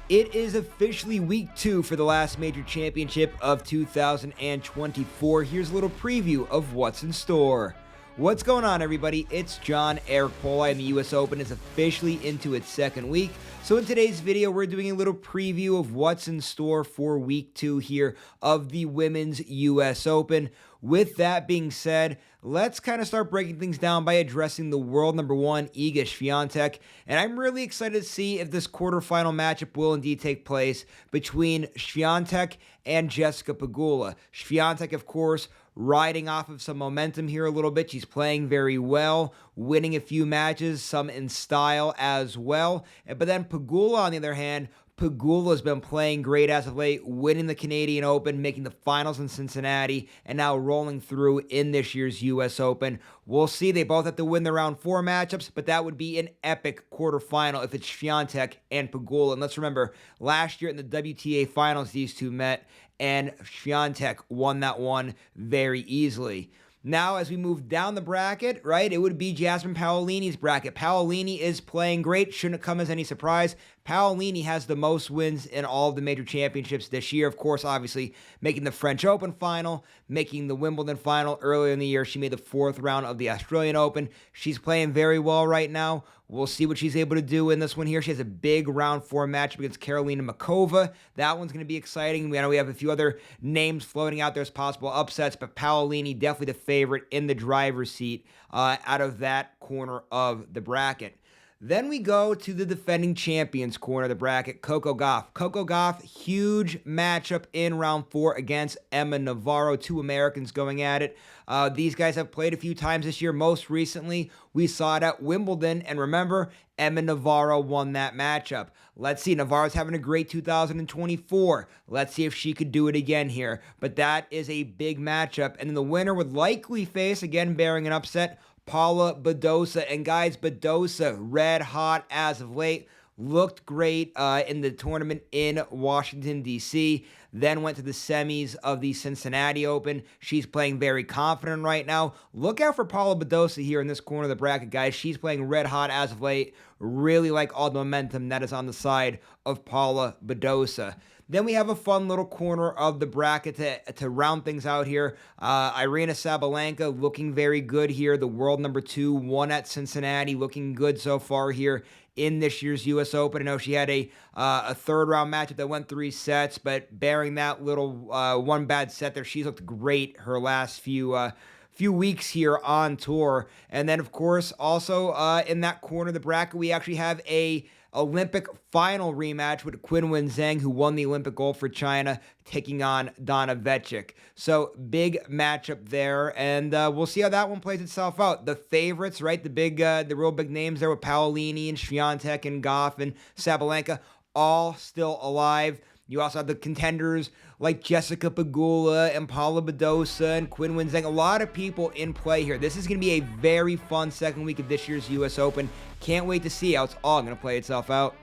It is officially week 2 for the last major championship of 2024. Here's a little preview of what's in store. What's going on, everybody? It's John. Eric Poli, and the US Open is officially into its second week. So in today's video, we're doing a little preview of what's in store for week 2 here of the Women's US Open. With that being said, let's kind of start breaking things down by addressing the world number 1, Iga Swiatek. And I'm really excited to see if this quarterfinal matchup will indeed take place between Swiatek and Jessica Pegula. Swiatek, of course, riding off of some momentum here a little bit. She's playing very well, winning a few matches, some in style as well. But then Pegula, on the other hand, Pegula's been playing great as of late, winning the Canadian Open, making the finals in Cincinnati, and now rolling through in this year's US Open. We'll see. They both have to win the round 4 matchups, but that would be an epic quarterfinal if it's Swiatek and Pegula. And let's remember, last year in the WTA finals, these two met, and Swiatek won that one very easily. Now, as we move down the bracket, right, it would be Jasmine Paolini's bracket. Paolini is playing great. Shouldn't come as any surprise. Paolini has the most wins in all of the major championships this year. Of course, obviously, making the French Open final, making the Wimbledon final earlier in the year. She made the 4th round of the Australian Open. She's playing very well right now. We'll see what she's able to do in this one here. She has a big round 4 matchup against Karolina Muchova. That one's going to be exciting. I know we have a few other names floating out there as possible upsets, but Paolini definitely the favorite in the driver's seat out of that corner of the bracket. Then we go to the defending champions corner of the bracket, Coco Gauff. Coco Gauff, huge matchup in round 4 against Emma Navarro, 2 Americans going at it. These guys have played a few times this year. Most recently, we saw it at Wimbledon, and remember, Emma Navarro won that matchup. Let's see, Navarro's having a great 2024. Let's see if she could do it again here. But that is a big matchup, and then the winner would likely face, again, bearing an upset, Paula Badosa. And guys, Badosa, red hot as of late, looked great in the tournament in Washington, D.C., then went to the semis of the Cincinnati Open. She's playing very confident right now. Look out for Paula Badosa here in this corner of the bracket, guys. She's playing red hot as of late. Really like all the momentum that is on the side of Paula Badosa. Then we have a fun little corner of the bracket to round things out here. Aryna Sabalenka looking very good here. The world number 2, won at Cincinnati, looking good so far here in this year's US Open. I know she had a 3rd round matchup that went 3 sets, but bearing that little one bad set there, she's looked great her last few weeks here on tour. And then, of course, also in that corner of the bracket, we actually have a Olympic final rematch with Qinwen Zheng, who won the Olympic gold for China, taking on Donna Vekic. So big matchup there, and we'll see how that one plays itself out. The favorites, right? The real big names there with Paolini and Swiatek and Gauff and Sabalenka, all still alive. You also have the contenders like Jessica Pegula and Paula Badosa and Qinwen Zheng. A lot of people in play here. This is going to be a very fun second week of this year's US Open. Can't wait to see how it's all going to play itself out.